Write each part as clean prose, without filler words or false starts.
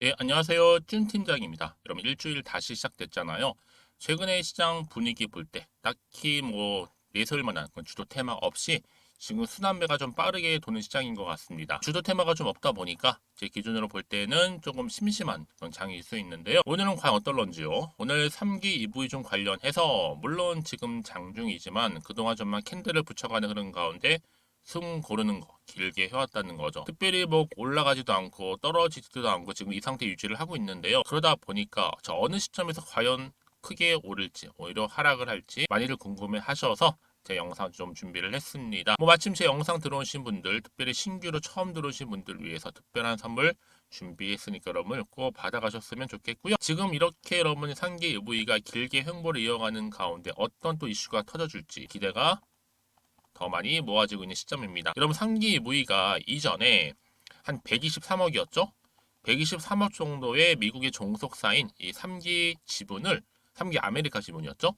예, 안녕하세요. 준 팀장입니다. 여러분, 일주일 다시 시작됐잖아요. 최근에 시장 분위기 볼 때 딱히 내세울 만한 그런 주도 테마 없이 지금 순환매가 좀 빠르게 도는 시장인 것 같습니다. 주도 테마가 좀 없다 보니까 제 기준으로 볼 때는 조금 심심한 그런 장일 수 있는데요. 오늘은 과연 어떨런지요? 오늘 3기 EV 좀 관련해서 물론 지금 장중이지만 그동안 좀만 캔들을 붙여가는 그런 가운데 숨 고르는 거 길게 해왔다는 거죠. 특별히 올라가지도 않고 떨어지지도 않고 지금 이 상태 유지를 하고 있는데요. 그러다 보니까 저 어느 시점에서 과연 크게 오를지 오히려 하락을 할지 많이들 궁금해 하셔서 제 영상 좀 준비를 했습니다. 마침 제 영상 들어오신 분들, 특별히 신규로 처음 들어오신 분들 위해서 특별한 선물 준비했으니까 여러분 꼭 받아가셨으면 좋겠고요. 지금 이렇게 여러분 상계 EV가 길게 횡보를 이어가는 가운데 어떤 또 이슈가 터져줄지 기대가 더 많이 모아지고 있는 시점입니다. 여러분 상기 무이가 이전에 한 123억이었죠? 123억 정도의 미국의 종속사인 이 3기 지분을 3기 아메리카 지분이었죠?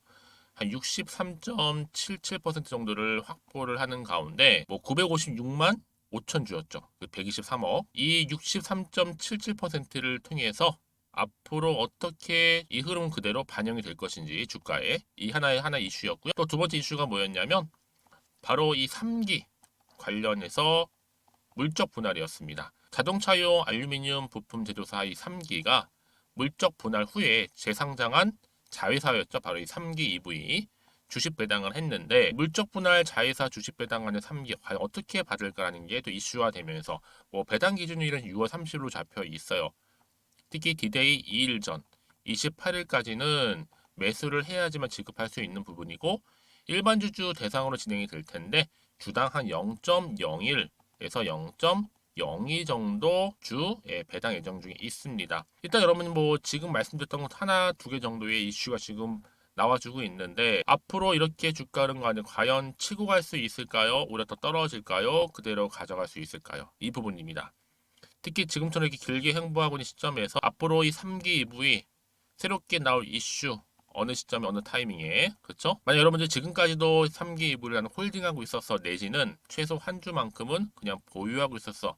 한 63.77% 정도를 확보를 하는 가운데 956만 5천 주였죠. 그 123억. 이 63.77%를 통해서 앞으로 어떻게 이 흐름 그대로 반영이 될 것인지 주가에 이 하나 이슈였고요. 또 두 번째 이슈가 뭐였냐면 바로 이 3기 관련해서 물적 분할이었습니다. 자동차용 알루미늄 부품 제조사 이 3기가 물적 분할 후에 재상장한 자회사였죠. 바로 이 3기 EV 주식 배당을 했는데 물적 분할 자회사 주식 배당하는 3기 과연 어떻게 받을까라는 게 또 이슈화 되면서 배당 기준일은 6월 30일로 잡혀 있어요. 특히 디데이 2일 전 28일까지는 매수를 해야지만 지급할 수 있는 부분이고 일반 주주 대상으로 진행이 될 텐데 주당 한 0.01에서 0.02 정도 주의 배당 예정 중에 있습니다. 일단 여러분 지금 말씀드렸던 것 하나 두 개 정도의 이슈가 지금 나와주고 있는데 앞으로 이렇게 주가는 과연 치고 갈 수 있을까요? 오히려 더 떨어질까요? 그대로 가져갈 수 있을까요? 이 부분입니다. 특히 지금처럼 이렇게 길게 행보하고 있는 시점에서 앞으로 이 3기 EV 새롭게 나올 이슈 어느 시점에 어느 타이밍에 그렇죠? 만약 여러분들 지금까지도 3기 EV를 홀딩하고 있었어 내지는 최소 한 주만큼은 그냥 보유하고 있었어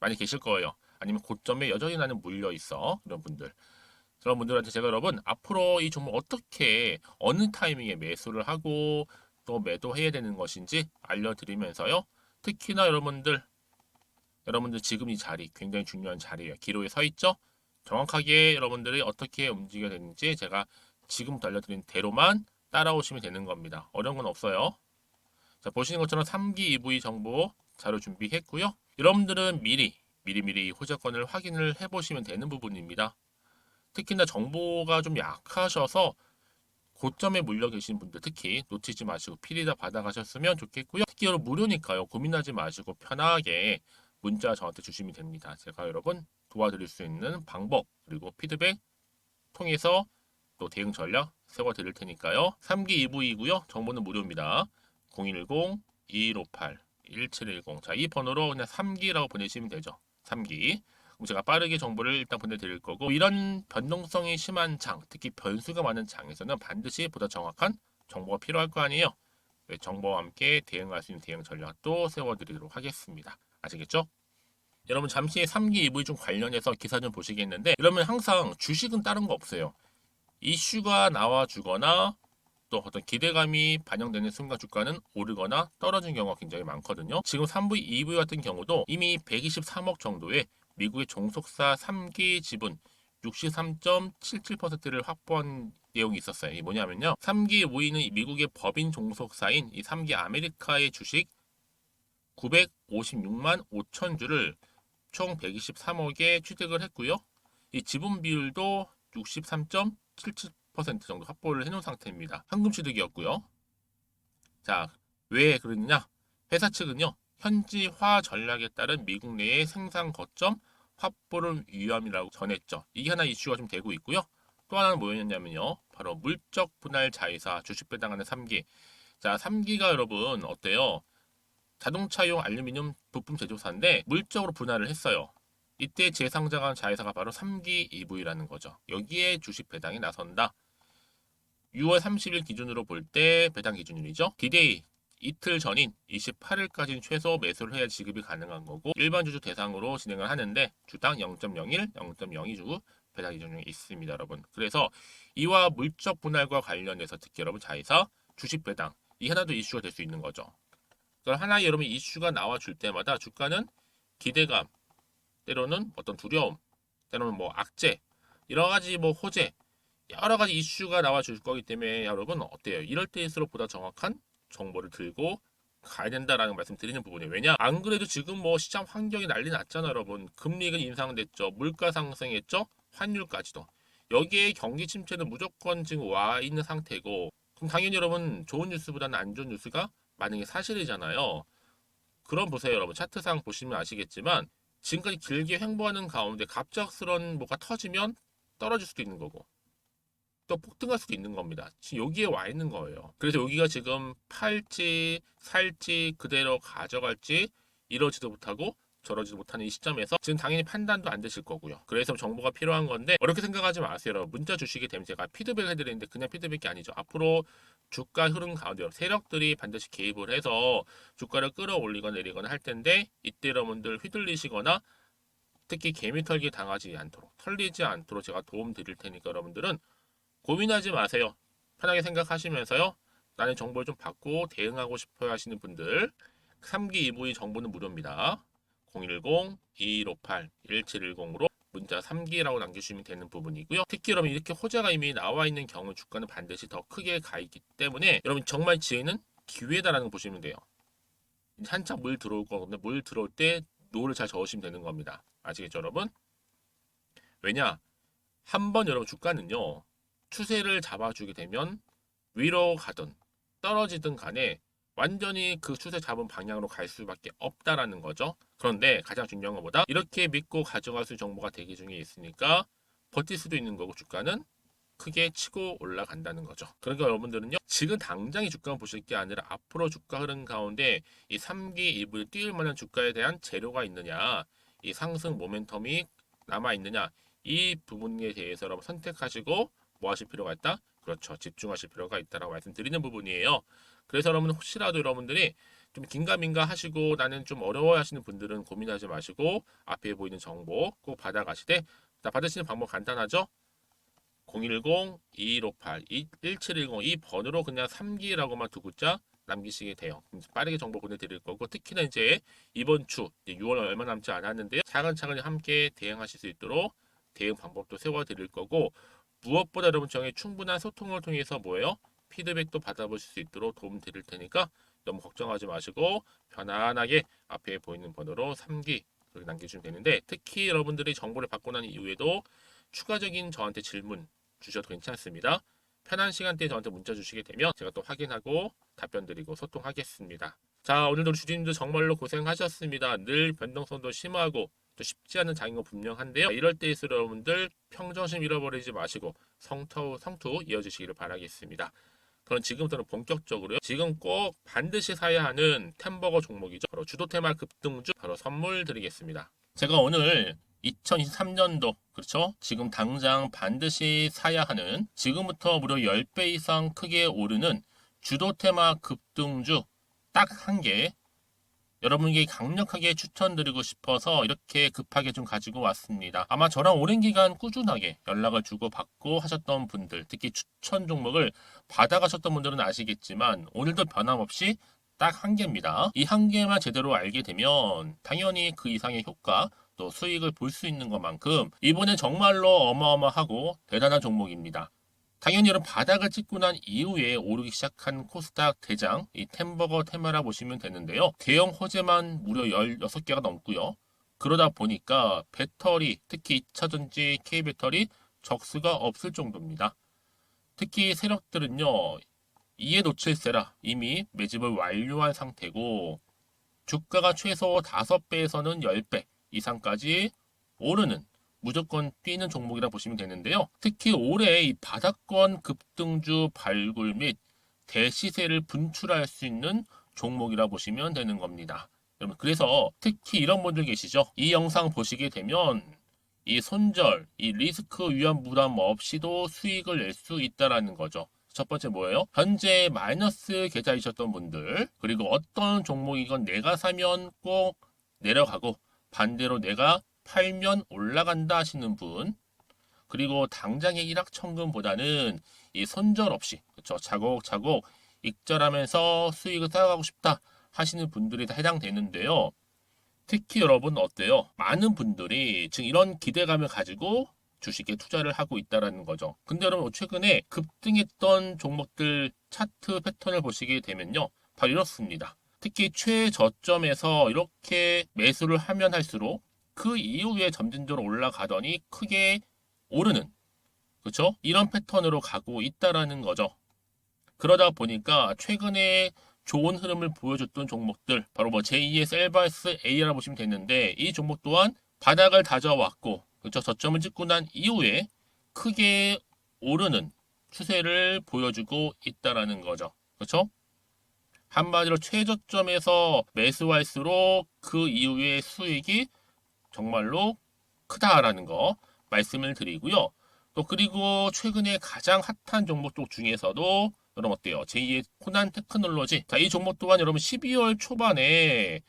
많이 계실 거예요. 아니면 고점에 여전히 나는 물려 있어 그런 분들. 그런 분들한테 제가 여러분 앞으로 이 종목 어떻게 어느 타이밍에 매수를 하고 또 매도해야 되는 것인지 알려드리면서요. 특히나 여러분들 지금 이 자리 굉장히 중요한 자리예요. 기로에 서 있죠? 정확하게 여러분들이 어떻게 움직여야 되는지 제가 지금부터 알려드린 대로만 따라오시면 되는 겁니다. 어려운 건 없어요. 자, 보시는 것처럼 3기 EV 정보 자료 준비했고요. 여러분들은 미리 호재권을 확인을 해보시면 되는 부분입니다. 특히나 정보가 좀 약하셔서 고점에 물려 계신 분들 특히 놓치지 마시고 필히 다 받아가셨으면 좋겠고요. 특히 여러분 무료니까요. 고민하지 마시고 편하게 문자 저한테 주시면 됩니다. 제가 여러분 도와드릴 수 있는 방법 그리고 피드백 통해서 또 대응 전략 세워드릴 테니까요. 3기 2부이고요. 정보는 무료입니다. 010-2158-1710 자, 이 번호로 그냥 3기라고 보내시면 되죠. 3기. 그럼 제가 빠르게 정보를 일단 보내드릴 거고 이런 변동성이 심한 장, 특히 변수가 많은 장에서는 반드시 보다 정확한 정보가 필요할 거 아니에요. 네, 정보와 함께 대응할 수 있는 대응 전략도 세워드리도록 하겠습니다. 아시겠죠? 여러분 잠시 3기 EV 좀 관련해서 기사 좀 보시겠는데 여러분 항상 주식은 다른 거 없어요. 이슈가 나와주거나 또 어떤 기대감이 반영되는 순간 주가는 오르거나 떨어지는 경우가 굉장히 많거든요. 지금 3V, 2V 같은 경우도 이미 123억 정도의 미국의 종속사 3기 지분 63.77%를 확보한 내용이 있었어요. 이게 뭐냐면요. 3기 모이는 미국의 법인 종속사인 이 3기 아메리카의 주식 956만 5천 주를 총 123억에 취득을 했고요. 이 지분 비율도 63.77% 정도 확보를 해놓은 상태입니다. 현금 취득이었고요. 자, 왜 그러느냐? 회사 측은요, 현지화 전략에 따른 미국 내의 생산 거점 확보를 위함이라고 전했죠. 이게 하나 이슈가 좀 되고 있고요. 또 하나는 뭐였냐면요. 바로 물적 분할 자회사 주식 배당하는 3기. 자, 3기가 여러분 어때요? 자동차용 알루미늄 부품 제조사인데 물적으로 분할을 했어요. 이때 재상장한 자회사가 바로 3기 EV라는 거죠. 여기에 주식 배당이 나선다. 6월 30일 기준으로 볼 때 배당 기준일이죠. 디데이 이틀 전인 28일까지는 최소 매수를 해야 지급이 가능한 거고 일반 주주 대상으로 진행을 하는데 주당 0.01, 0.02주 배당 기준이 있습니다, 여러분. 그래서 이와 물적 분할과 관련해서 특히 여러분 자회사 주식 배당 이 하나도 이슈가 될 수 있는 거죠. 그걸 하나의 여러분 이슈가 나와줄 때마다 주가는 기대감, 때로는 어떤 두려움, 때로는 뭐 악재, 여러 가지 뭐 호재, 여러 가지 이슈가 나와줄 거기 때문에 여러분 어때요? 이럴 때일수록 보다 정확한 정보를 들고 가야 된다라는 말씀 드리는 부분이에요. 왜냐? 안 그래도 지금 뭐 시장 환경이 난리 났잖아요, 여러분. 금리가 인상됐죠. 물가 상승했죠. 환율까지도. 여기에 경기 침체는 무조건 지금 와 있는 상태고 그럼 당연히 여러분 좋은 뉴스보다는 안 좋은 뉴스가 많은 게 사실이잖아요. 그럼 보세요, 여러분. 차트상 보시면 아시겠지만 지금까지 길게 횡보하는 가운데 갑작스런 뭐가 터지면 떨어질 수도 있는 거고 또 폭등할 수도 있는 겁니다. 지금 여기에 와 있는 거예요. 그래서 여기가 지금 팔지 살지 그대로 가져갈지 이러지도 못하고 저러지도 못하는 이 시점에서 지금 당연히 판단도 안 되실 거고요. 그래서 정보가 필요한 건데 어렵게 생각하지 마세요. 여러분. 문자 주시게 되면 제가 피드백을 해드리는데 그냥 피드백이 아니죠. 앞으로 주가 흐름 가운데 세력들이 반드시 개입을 해서 주가를 끌어올리거나 내리거나 할 텐데 이때 여러분들 휘둘리시거나 특히 개미 털기 당하지 않도록 털리지 않도록 제가 도움 드릴 테니까 여러분들은 고민하지 마세요. 편하게 생각하시면서요. 나는 정보를 좀 받고 대응하고 싶어 하시는 분들 3기 EV 정보는 무료입니다. 010-2158-1710으로 문자 3기라고 남겨주시면 되는 부분이고요. 특히 여러분 이렇게 호재가 이미 나와 있는 경우 주가는 반드시 더 크게 가 있기 때문에 여러분 정말 지혜는 기회다라는 거 보시면 돼요. 한참 물 들어올 거거든요. 물 들어올 때 노를 잘 저으시면 되는 겁니다. 아시겠죠, 여러분? 왜냐? 한번 여러분 주가는요. 추세를 잡아주게 되면 위로 가든 떨어지든 간에 완전히 그 추세 잡은 방향으로 갈 수밖에 없다라는 거죠. 그런데 가장 중요한 것보다 이렇게 믿고 가져갈 수 있는 정보가 대기 중에 있으니까 버틸 수도 있는 거고 주가는 크게 치고 올라간다는 거죠. 그러니까 여러분들은요. 지금 당장의 주가만 보실 게 아니라 앞으로 주가 흐름 가운데 이 3기 이불 띄울 만한 주가에 대한 재료가 있느냐 이 상승 모멘텀이 남아있느냐 이 부분에 대해서 여러분 선택하시고 뭐 하실 필요가 있다? 그렇죠. 집중하실 필요가 있다라고 말씀드리는 부분이에요. 그래서 여러분 혹시라도 여러분들이 좀 긴가민가 하시고 나는 좀 어려워 하시는 분들은 고민하지 마시고 앞에 보이는 정보 꼭 받아가시되 받으시는 방법 간단하죠? 010-2158-1710 이 번호로 그냥 3기라고만 두 글자 남기시게 돼요. 빠르게 정보 보내드릴 거고 특히나 이제 이번 주 6월 얼마 남지 않았는데요. 차근차근히 함께 대응하실 수 있도록 대응 방법도 세워드릴 거고 무엇보다 여러분 저희 충분한 소통을 통해서 뭐예요? 피드백도 받아보실 수 있도록 도움 드릴 테니까 너무 걱정하지 마시고 편안하게 앞에 보이는 번호로 3기 남겨주시면 되는데 특히 여러분들이 정보를 받고 난 이후에도 추가적인 저한테 질문 주셔도 괜찮습니다. 편한 시간대에 저한테 문자 주시게 되면 제가 또 확인하고 답변 드리고 소통하겠습니다. 자, 오늘도 주주님들 정말로 고생하셨습니다. 늘 변동성도 심하고 또 쉽지 않은 장인 건 분명한데요. 이럴 때일수록 여러분들 평정심 잃어버리지 마시고 성투 이어주시기를 바라겠습니다. 그럼 지금부터는 본격적으로요. 지금 꼭 반드시 사야 하는 템버거 종목이죠. 바로 주도테마 급등주 바로 선물 드리겠습니다. 제가 오늘 2023년도 그렇죠? 지금 당장 반드시 사야 하는 지금부터 무려 10배 이상 크게 오르는 주도테마 급등주 딱 한 개 여러분에게 강력하게 추천드리고 싶어서 이렇게 급하게 좀 가지고 왔습니다. 아마 저랑 오랜 기간 꾸준하게 연락을 주고받고 하셨던 분들 특히 추천 종목을 받아가셨던 분들은 아시겠지만 오늘도 변함없이 딱 한 개입니다. 이 한 개만 제대로 알게 되면 당연히 그 이상의 효과 또 수익을 볼 수 있는 것만큼 이번에 정말로 어마어마하고 대단한 종목입니다. 당연히 여러분 바닥을 찍고 난 이후에 오르기 시작한 코스닥 대장 이 템버거 테마라 보시면 되는데요. 대형 호재만 무려 16개가 넘고요. 그러다 보니까 배터리 특히 2차전지 K배터리 적수가 없을 정도입니다. 특히 세력들은요. 이에 놓칠세라 이미 매집을 완료한 상태고 주가가 최소 5배에서는 10배 이상까지 오르는 무조건 뛰는 종목이라 보시면 되는데요. 특히 올해 이 바닥권 급등주 발굴 및 대시세를 분출할 수 있는 종목이라 보시면 되는 겁니다. 여러분 그래서 특히 이런 분들 계시죠. 이 영상 보시게 되면 이 손절, 이 리스크 위험 부담 없이도 수익을 낼 수 있다라는 거죠. 첫 번째 뭐예요? 현재 마이너스 계좌이셨던 분들, 그리고 어떤 종목이건 내가 사면 꼭 내려가고 반대로 내가 팔면 올라간다 하시는 분, 그리고 당장의 일확천금보다는 이 손절 없이 그렇죠, 차곡차곡 익절하면서 수익을 쌓아가고 싶다 하시는 분들이 다 해당되는데요. 특히 여러분 어때요? 많은 분들이 지금 이런 기대감을 가지고 주식에 투자를 하고 있다는 거죠. 근데 여러분 최근에 급등했던 종목들 차트 패턴을 보시게 되면요, 바로 이렇습니다. 특히 최저점에서 이렇게 매수를 하면 할수록 그 이후에 점진적으로 올라가더니 크게 오르는, 그렇죠? 이런 패턴으로 가고 있다라는 거죠. 그러다 보니까 최근에 좋은 흐름을 보여줬던 종목들, 바로 뭐 제2의 셀바스 A라고 보시면 되는데, 이 종목 또한 바닥을 다져왔고, 그렇죠? 저점을 찍고 난 이후에 크게 오르는 추세를 보여주고 있다라는 거죠. 그렇죠? 한마디로 최저점에서 매수할수록 그 이후에 수익이 정말로 크다라는 거 말씀을 드리고요. 또 그리고 최근에 가장 핫한 종목 쪽 중에서도 여러분 어때요? 제2의 코난 테크놀로지. 자, 이 종목 또한 여러분 12월 초반에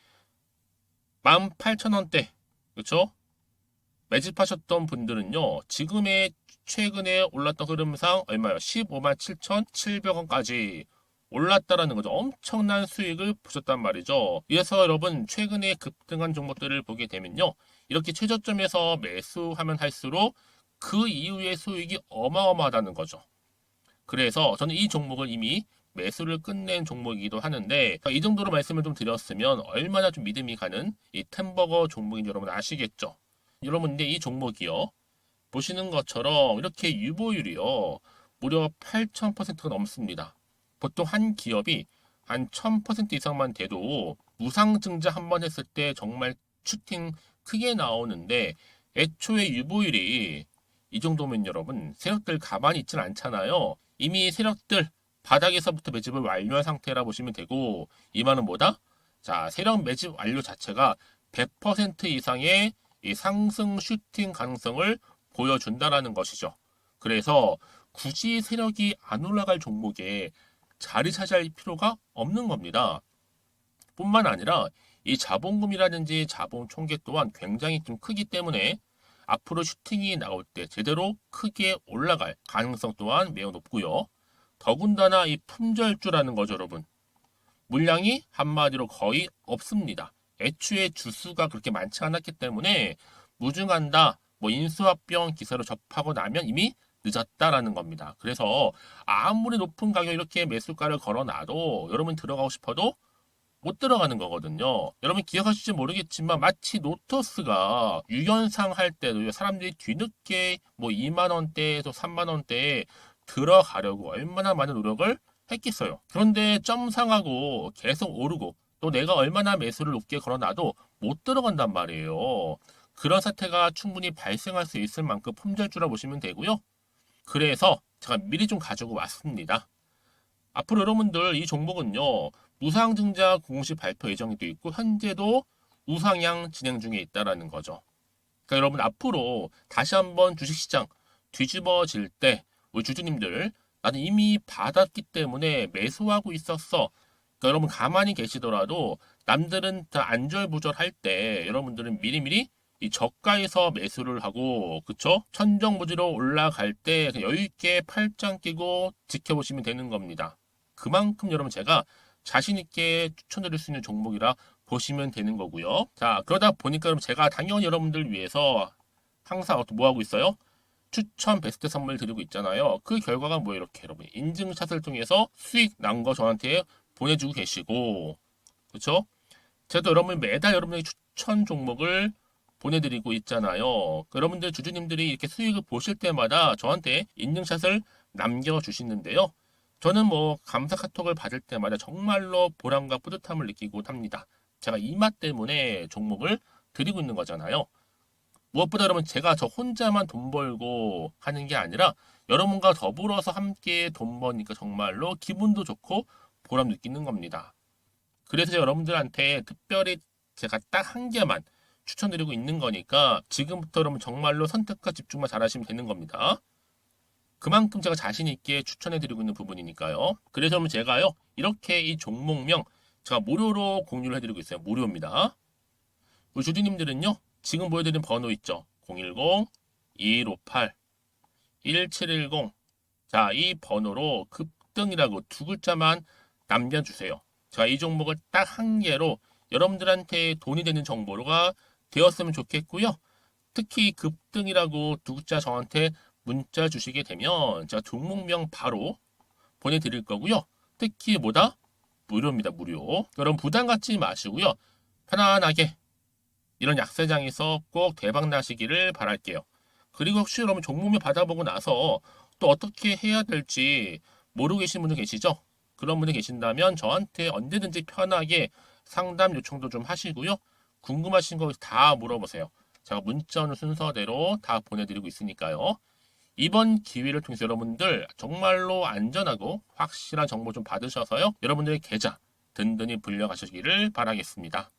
18,000원대, 그렇죠? 매집하셨던 분들은요, 지금의 최근에 올랐던 흐름상 얼마요? 15만 7,700원까지 올랐다라는 거죠. 엄청난 수익을 보셨단 말이죠. 그래서 여러분 최근에 급등한 종목들을 보게 되면요, 이렇게 최저점에서 매수하면 할수록 그 이후의 수익이 어마어마하다는 거죠. 그래서 저는 이 종목을 이미 매수를 끝낸 종목이기도 하는데, 이 정도로 말씀을 좀 드렸으면 얼마나 좀 믿음이 가는 이 템버거 종목인지 여러분 아시겠죠? 여러분 근데 이 종목이요, 보시는 것처럼 이렇게 유보율이요 무려 8,000%가 넘습니다. 보통 한 기업이 한 1000% 이상만 돼도 무상증자 한 번 했을 때 정말 슈팅 크게 나오는데, 애초에 유보율이 이 정도면 여러분 세력들 가만히 있진 않잖아요. 이미 세력들 바닥에서부터 매집을 완료한 상태라 보시면 되고, 이 말은 뭐다? 자, 세력 매집 완료 자체가 100% 이상의 이 상승 슈팅 가능성을 보여준다라는 것이죠. 그래서 굳이 세력이 안 올라갈 종목에 자리 차지할 필요가 없는 겁니다. 뿐만 아니라 이 자본금이라든지 자본 총계 또한 굉장히 좀 크기 때문에 앞으로 슈팅이 나올 때 제대로 크게 올라갈 가능성 또한 매우 높고요. 더군다나 이 품절주라는 거죠, 여러분. 물량이 한마디로 거의 없습니다. 애초에 주수가 그렇게 많지 않았기 때문에 무증한다, 뭐 인수합병 기사로 접하고 나면 이미 늦었다라는 겁니다. 그래서 아무리 높은 가격 이렇게 매수가를 걸어놔도 여러분 들어가고 싶어도 못 들어가는 거거든요. 여러분 기억하실지 모르겠지만 마치 노터스가 유연상 할 때도 사람들이 뒤늦게 뭐 2만 원대에서 3만 원대에 들어가려고 얼마나 많은 노력을 했겠어요. 그런데 점상하고 계속 오르고 또 내가 얼마나 매수를 높게 걸어놔도 못 들어간단 말이에요. 그런 사태가 충분히 발생할 수 있을 만큼 품절주라 보시면 되고요. 그래서 제가 미리 좀 가지고 왔습니다. 앞으로 여러분들 이 종목은요, 무상증자 공식 발표 예정이 되어 있고 현재도 우상향 진행 중에 있다라는 거죠. 그러니까 여러분 앞으로 다시 한번 주식시장 뒤집어질 때 우리 주주님들, 나는 이미 받았기 때문에 매수하고 있었어. 그러니까 여러분 가만히 계시더라도 남들은 다 안절부절할 때 여러분들은 미리미리 이 저가에서 매수를 하고, 그쵸? 천정부지로 올라갈 때 여유 있게 팔짱 끼고 지켜보시면 되는 겁니다. 그만큼 여러분 제가 자신 있게 추천드릴 수 있는 종목이라 보시면 되는 거고요. 자, 그러다 보니까 여러분 제가 당연히 여러분들 위해서 항상 뭐 하고 있어요? 추천 베스트 선물 드리고 있잖아요. 그 결과가 뭐예요? 이렇게 여러분 인증샷을 통해서 수익 난 거 저한테 보내주고 계시고, 그렇죠? 제가 여러분 매달 여러분에게 추천 종목을 보내드리고 있잖아요. 여러분들 주주님들이 이렇게 수익을 보실 때마다 저한테 인증샷을 남겨주시는데요. 저는 뭐 감사 카톡을 받을 때마다 정말로 보람과 뿌듯함을 느끼고 합니다. 제가 이 맛 때문에 종목을 드리고 있는 거잖아요. 무엇보다 여러분 제가 저 혼자만 돈 벌고 하는 게 아니라 여러분과 더불어서 함께 돈 버니까 정말로 기분도 좋고 보람 느끼는 겁니다. 그래서 여러분들한테 특별히 제가 딱 한 개만 추천드리고 있는 거니까 지금부터 여러분 정말로 선택과 집중만 잘하시면 되는 겁니다. 그만큼 제가 자신 있게 추천해드리고 있는 부분이니까요. 그래서 제가요, 이렇게 이 종목명 제가 무료로 공유를 해드리고 있어요. 무료입니다. 우리 주주님들은요, 지금 보여드린 번호 있죠? 010-2158-1710. 자, 이 번호로 급등이라고 두 글자만 남겨주세요. 자, 이 종목을 딱 한 개로 여러분들한테 돈이 되는 정보가 되었으면 좋겠고요. 특히 급등이라고 두 글자 저한테 문자 주시게 되면 제가 종목명 바로 보내드릴 거고요. 특히 뭐다? 무료입니다. 무료. 여러분 부담 갖지 마시고요. 편안하게 이런 약세장에서 꼭 대박 나시기를 바랄게요. 그리고 혹시 여러분 종목명 받아보고 나서 또 어떻게 해야 될지 모르고 계신 분들 계시죠? 그런 분들 계신다면 저한테 언제든지 편하게 상담 요청도 좀 하시고요. 궁금하신 거 다 물어보세요. 제가 문자 오는 순서대로 다 보내드리고 있으니까요. 이번 기회를 통해서 여러분들 정말로 안전하고 확실한 정보 좀 받으셔서요. 여러분들의 계좌 든든히 불려가시기를 바라겠습니다.